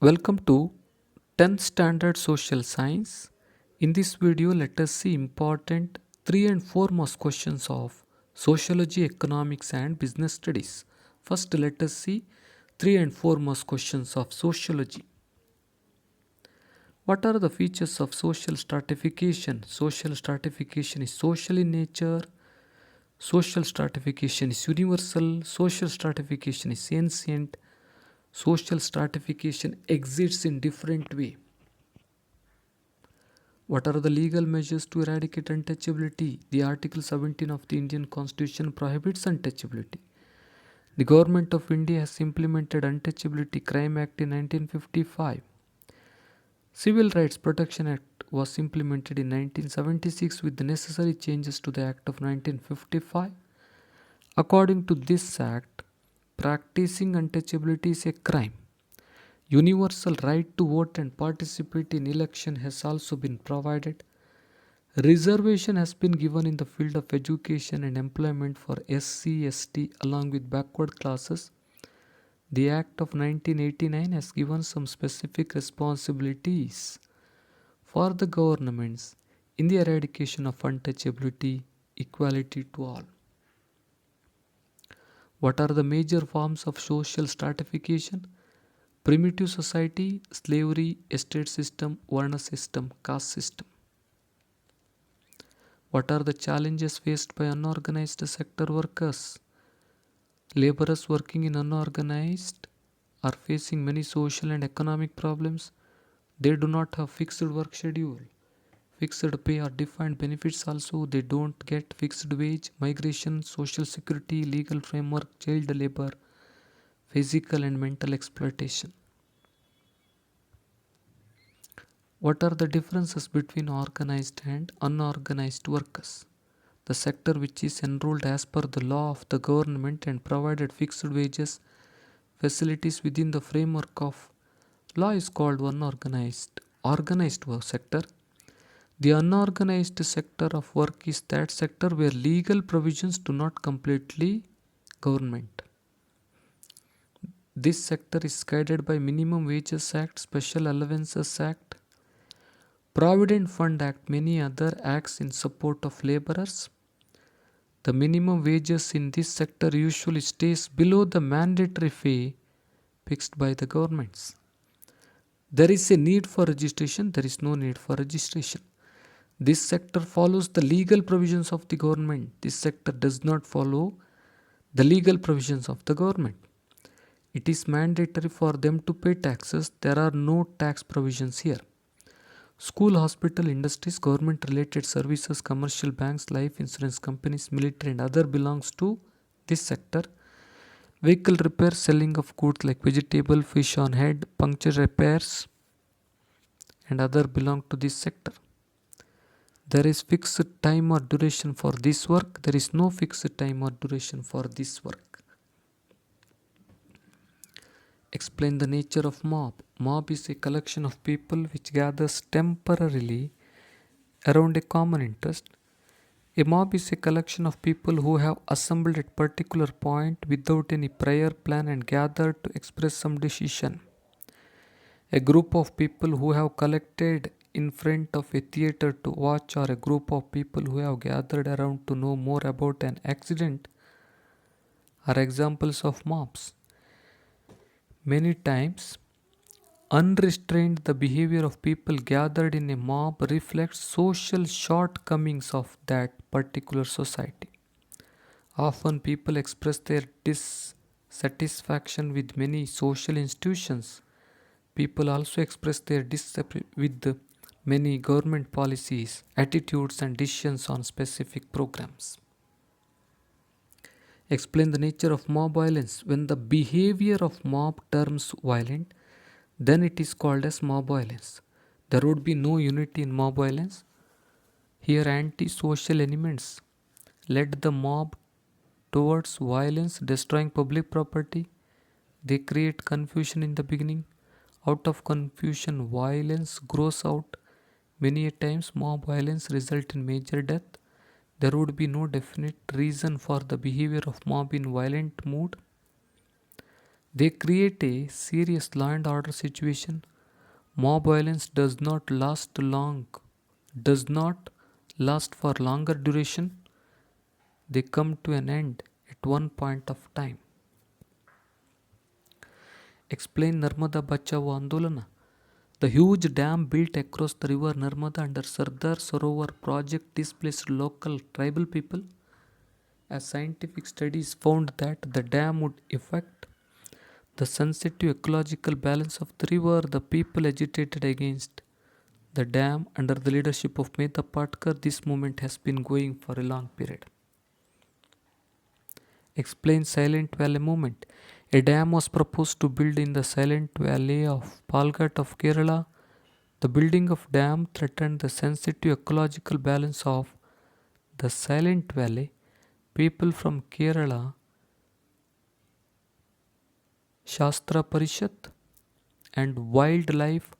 Welcome to 10th Standard Social Science. In this video, let us see important 3 and 4 most questions of Sociology, Economics and Business Studies. First, let us see 3 and 4 most questions of Sociology. What are the features of social stratification? Social stratification is social in nature. Social stratification is universal. Social stratification is ancient. Social stratification exists in different way. What are the legal measures to eradicate untouchability? The Article 17 of the Indian Constitution prohibits untouchability. The Government of India has implemented Untouchability Crime Act in 1955. Civil Rights Protection Act was implemented in 1976 with the necessary changes to the Act of 1955. According to this act, practicing untouchability is a crime. Universal right to vote and participate in election has also been provided. Reservation has been given in the field of education and employment for SC, ST along with backward classes. The Act of 1989 has given some specific responsibilities for the governments in the eradication of untouchability, equality to all. What are the major forms of social stratification? Primitive society, slavery, estate system, Varna system, caste system. What are the challenges faced by unorganized sector workers? Laborers working in unorganized are facing many social and economic problems. They do not have fixed work schedule, fixed pay or defined benefits also. They don't get fixed wage, migration, social security, legal framework, child labor, physical and mental exploitation. What are the differences between organized and unorganized workers? The sector which is enrolled as per the law of the government and provided fixed wages, facilities within the framework of law is called unorganized. Organized work sector. The unorganized sector of work is that sector where legal provisions do not completely government. This sector is guided by Minimum Wages Act, Special Allowances Act, Provident Fund Act, many other acts in support of laborers. The minimum wages in this sector usually stays below the mandatory fee fixed by the governments. There is a need for registration, there is no need for registration. This sector follows the legal provisions of the government. This sector does not follow the legal provisions of the government. It is mandatory for them to pay taxes. There are no tax provisions here. School, hospital, industries, government related services, commercial banks, life insurance companies, military and other belongs to this sector. Vehicle repair, selling of goods like vegetable, fish on head, puncture repairs and other belong to this sector. There is fixed time or duration for this work. There is no fixed time or duration for this work. Explain the nature of mob. Mob is a collection of people which gathers temporarily around a common interest. A mob is a collection of people who have assembled at particular point without any prior plan and gathered to express some decision. A group of people who have collected in front of a theater to watch, or a group of people who have gathered around to know more about an accident, are examples of mobs. Many times, unrestrained the behavior of people gathered in a mob reflects social shortcomings of that particular society. Often people express their dissatisfaction with many social institutions. People also express their dissatisfaction with many government policies, attitudes and decisions on specific programs. Explain the nature of mob violence. When the behavior of mob turns violent, then it is called as mob violence. There would be no unity in mob violence. Here anti-social elements led the mob towards violence, destroying public property. They create confusion in the beginning. Out of confusion, violence grows out. Many a times mob violence results in major death. There would be no definite reason for the behavior of mob in violent mood. They create a serious law and order situation. Mob violence does not last for longer duration. They come to an end at one point of time. Explain Narmada Bachavo Andolana. The huge dam built across the river Narmada under Sardar Sarovar project displaced local tribal people. As scientific studies found that the dam would affect the sensitive ecological balance of the river, the people agitated against the dam under the leadership of Mehta Patkar. This movement has been going for a long period. Explain Silent Valley movement. A dam was proposed to build in the Silent Valley of Palghat of Kerala. The building of dam threatened the sensitive ecological balance of the Silent Valley. People from Kerala, Shastra Parishat, and wildlife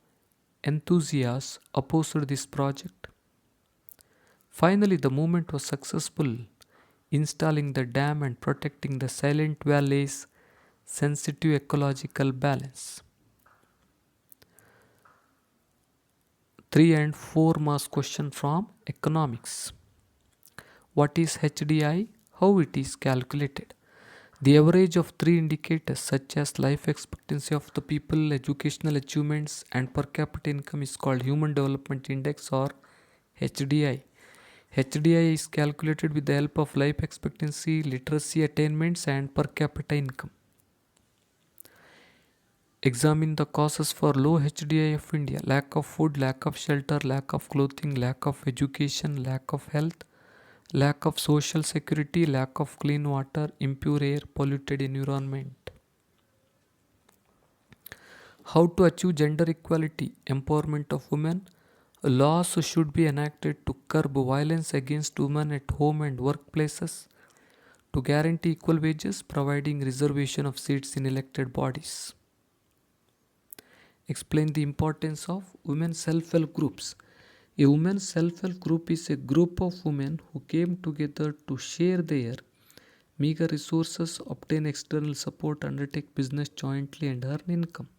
enthusiasts opposed this project. Finally, the movement was successful, installing the dam and protecting the Silent Valley's sensitive ecological balance. 3 and 4 marks question from economics. What is HDI? How it is calculated? The average of 3 indicators such as life expectancy of the people, educational achievements, and per capita income is called Human Development Index or HDI. HDI is calculated with the help of life expectancy, literacy attainments, and per capita income. Examine the causes for low HDI of India: lack of food, lack of shelter, lack of clothing, lack of education, lack of health, lack of social security, lack of clean water, impure air, polluted environment. How to achieve gender equality, empowerment of women? Laws should be enacted to curb violence against women at home and workplaces, to guarantee equal wages, providing reservation of seats in elected bodies. Explain the importance of women self-help groups. A women's self-help group is a group of women who came together to share their meager resources, obtain external support, undertake business jointly, and earn income.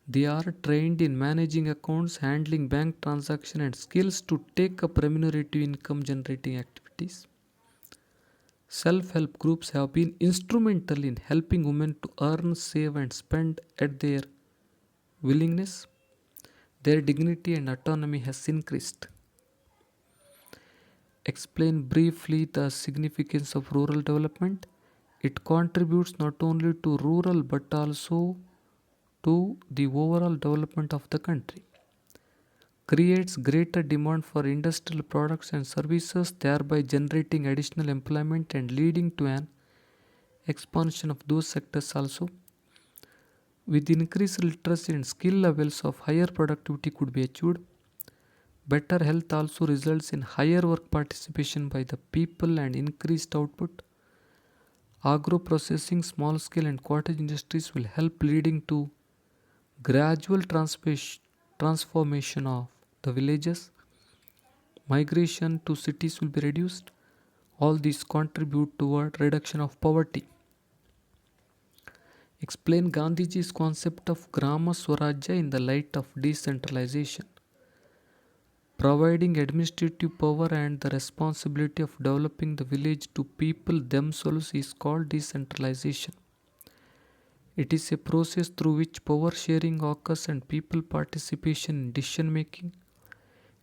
They are trained in managing accounts, handling bank transactions, and skills to take up remunerative income generating activities. Self-help groups have been instrumental in helping women to earn, save, and spend at their willingness. Their dignity and autonomy has increased. Explain briefly the significance of rural development. It contributes not only to rural but also to the overall development of the country. Creates greater demand for industrial products and services, thereby generating additional employment and leading to an expansion of those sectors also. With increased literacy and skill levels of higher productivity could be achieved. Better health also results in higher work participation by the people and increased output. Agro-processing, small-scale and cottage industries will help, leading to gradual transformation of the villages. Migration to cities will be reduced. All these contribute toward reduction of poverty. Explain Gandhiji's concept of grama swarajya in the light of decentralization. Providing administrative power and the responsibility of developing the village to people themselves is called decentralization. It is a process through which power sharing occurs and people participation in decision making.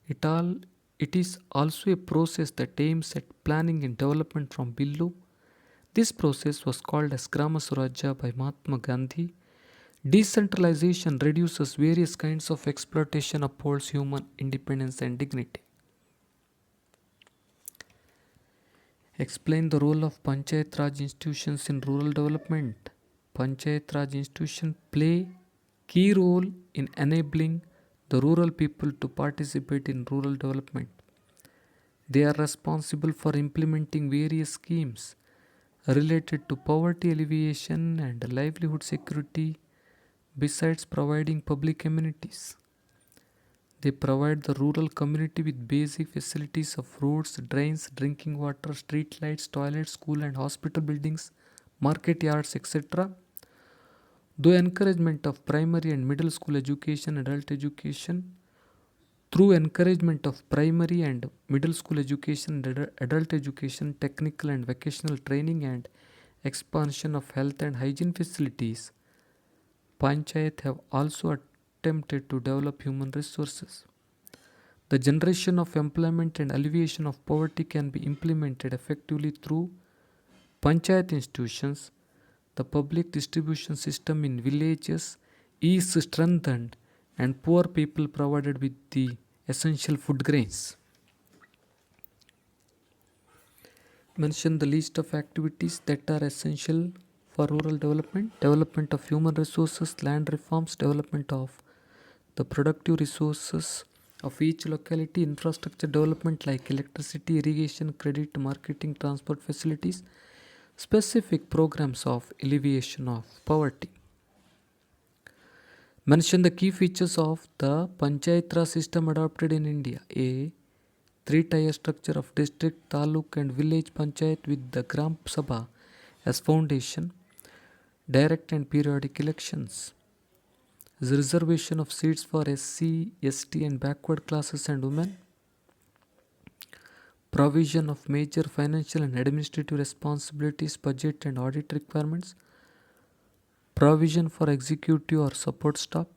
It is also a process that aims at planning and development from below. This process was called as grama swarajya by Mahatma Gandhi. Decentralization reduces various kinds of exploitation, upholds human independence and dignity. Explain the role of Panchayat Raj institutions in rural development. Panchayat Raj institutions play key role in enabling the rural people to participate in rural development. They are responsible for implementing various schemes related to poverty alleviation and livelihood security, besides providing public amenities. They provide the rural community with basic facilities of roads, drains, drinking water, street lights, toilets, school and hospital buildings, market yards, etc. Through encouragement of primary and middle school education, adult education, through encouragement of primary and middle school education, adult education, technical and vocational training, and expansion of health and hygiene facilities, Panchayat have also attempted to develop human resources. The generation of employment and alleviation of poverty can be implemented effectively through Panchayat institutions. The public distribution system in villages is strengthened and poor people provided with the essential food grains. Mention the list of activities that are essential for rural development: development of human resources, land reforms, development of the productive resources of each locality, infrastructure development like electricity, irrigation, credit, marketing, transport facilities, specific programs of alleviation of poverty. Mention the key features of the Panchayat Raj system adopted in India. A. Three-tier structure of district, taluk and village panchayat with the Gram Sabha as foundation. Direct and periodic elections. The reservation of seats for SC, ST and backward classes and women. Provision of major financial and administrative responsibilities, budget and audit requirements. Provision for executive or support staff.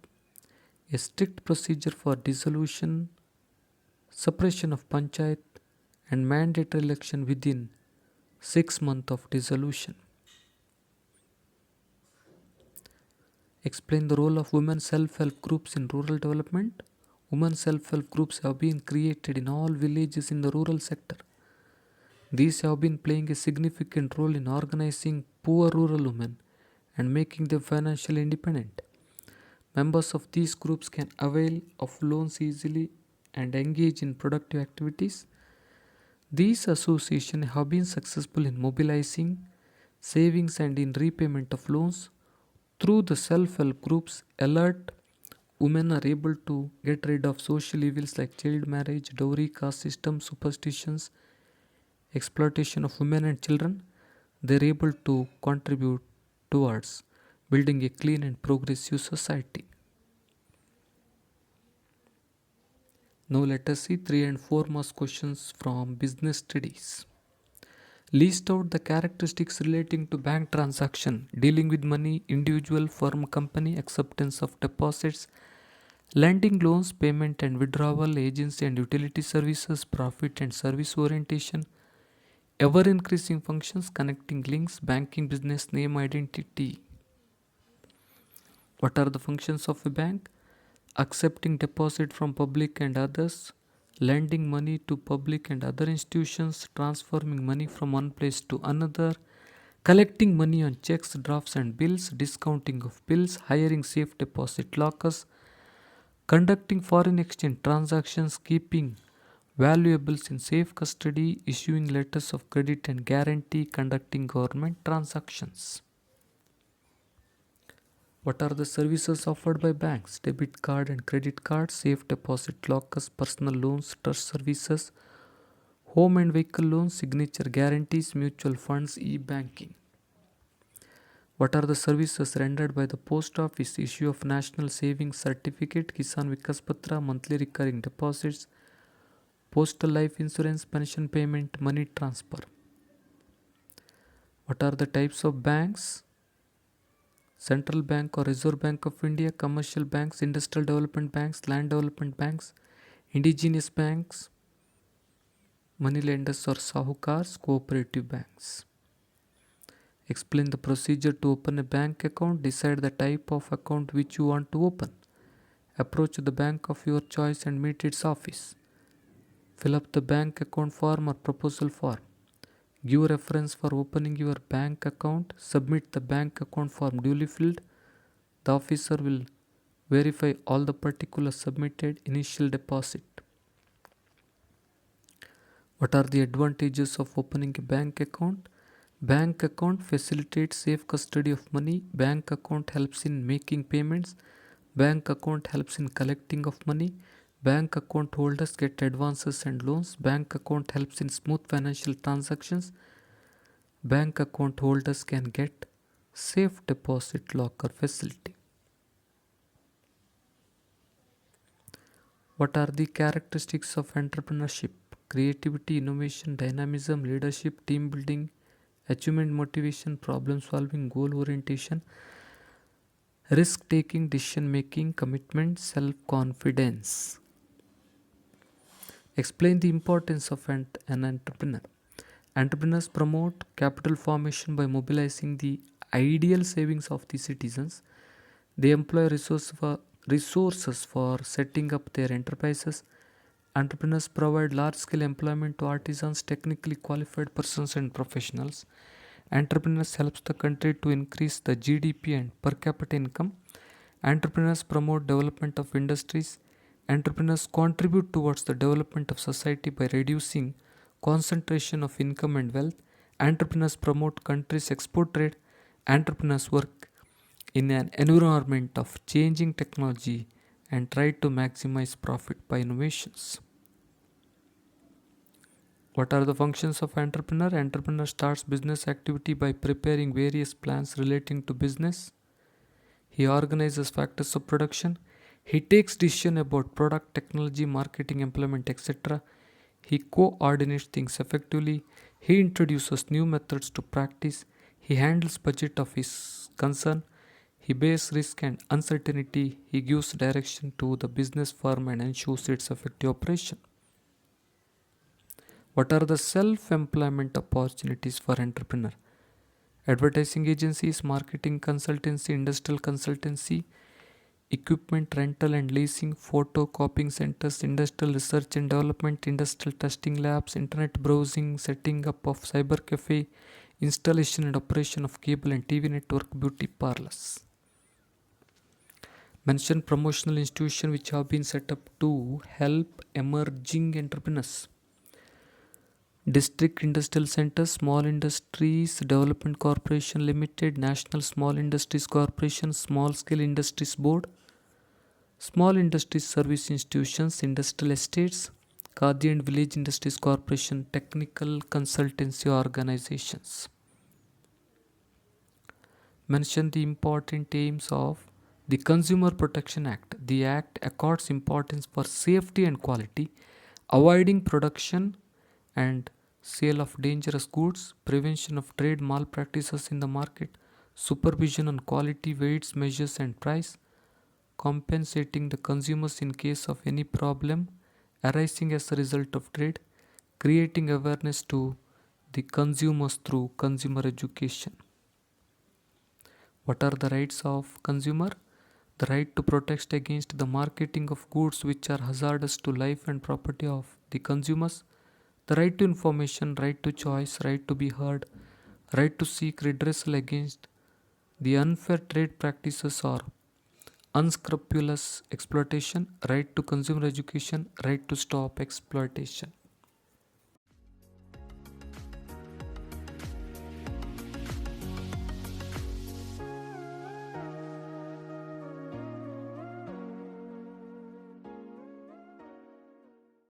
A strict procedure for dissolution, suppression of panchayat and mandatory election within 6 months of dissolution. Explain the role of women self-help groups in rural development. Women self-help groups have been created in all villages in the rural sector. These have been playing a significant role in organizing poor rural women and making them financially independent. Members of these groups can avail of loans easily and engage in productive activities. These associations have been successful in mobilizing savings and in repayment of loans. Through the self-help groups, alert women are able to get rid of social evils like child marriage, dowry, caste system, superstitions, exploitation of women and children. They are able to contribute towards building a clean and progressive society. Now let us see 3 and 4 marks questions from business studies. List out the characteristics relating to bank transaction, dealing with money, individual, firm, company, acceptance of deposits, lending, loans, payment and withdrawal, agency and utility services, profit and service orientation, ever increasing functions, connecting links, banking, business, name, identity. What are the functions of a bank? Accepting deposit from public and others, lending money to public and other institutions, transforming money from one place to another, collecting money on checks, drafts and bills, discounting of bills, hiring safe deposit lockers, conducting foreign exchange transactions, keeping valuables in safe custody, issuing letters of credit and guarantee, conducting government transactions. What are the services offered by banks? Debit card and credit card, safe deposit lockers, personal loans, trust services, home and vehicle loans, signature guarantees, mutual funds, e-banking. What are the services rendered by the post office? Issue of national savings certificate, Kisan Vikas Patra, monthly recurring deposits, postal life insurance, pension payment, money transfer. What are the types of banks? Central Bank or Reserve Bank of India, commercial banks, industrial development banks, land development banks, indigenous banks, money lenders or sahukars, cooperative banks. Explain the procedure to open a bank account. Decide the type of account which you want to open. Approach the bank of your choice and meet its office. Fill up the bank account form or proposal form. Give reference for opening your bank account. Submit the bank account form duly filled. The officer will verify all the particulars submitted. Initial deposit. What are the advantages of opening a bank account? Bank account facilitates safe custody of money. Bank account helps in making payments. Bank account helps in collecting of money. Bank account holders get advances and loans. Bank account helps in smooth financial transactions. Bank account holders can get safe deposit locker facility. What are the characteristics of entrepreneurship? Creativity, innovation, dynamism, leadership, team building, achievement motivation, problem solving, goal orientation, risk taking, decision making, commitment, self confidence. Explain the importance of an entrepreneur. Entrepreneurs promote capital formation by mobilizing the ideal savings of the citizens. They employ resources for setting up their enterprises. Entrepreneurs provide large scale employment to artisans, technically qualified persons, and professionals. Entrepreneurs helps the country to increase the GDP and per capita income. Entrepreneurs promote development of industries. Entrepreneurs contribute towards the development of society by reducing concentration of income and wealth. Entrepreneurs promote country's export trade. Entrepreneurs work in an environment of changing technology and try to maximize profit by innovations. What are the functions of entrepreneur? Entrepreneur starts business activity by preparing various plans relating to business. He organizes factors of production. He takes decision about product, technology, marketing, employment, etc. He coordinates things effectively. He introduces new methods to practice. He handles budget of his concern. He bears risk and uncertainty. He gives direction to the business firm and ensures its effective operation. What are the self-employment opportunities for entrepreneur? Advertising agencies, marketing consultancy, industrial consultancy, equipment rental and leasing, photocopying centers, industrial research and development, industrial testing labs, internet browsing, setting up of cyber cafe, installation and operation of cable and TV network, beauty parlors. Mention promotional institutions which have been set up to help emerging entrepreneurs. District Industrial Centers, Small Industries Development Corporation Limited, National Small Industries Corporation, Small Scale Industries Board, Small Industries Service Institutions, Industrial Estates, Khadi and Village Industries Corporation, Technical Consultancy Organizations. Mention the important aims of the Consumer Protection Act. The Act accords importance for safety and quality, avoiding production and sale of dangerous goods, prevention of trade malpractices in the market, supervision on quality, weights, measures, and price, compensating the consumers in case of any problem arising as a result of trade, creating awareness to the consumers through consumer education. What are the rights of consumer? The right to protest against the marketing of goods which are hazardous to life and property of the consumers, the right to information, right to choice, right to be heard, right to seek redressal against the unfair trade practices or unscrupulous exploitation, right to consumer education, right to stop exploitation.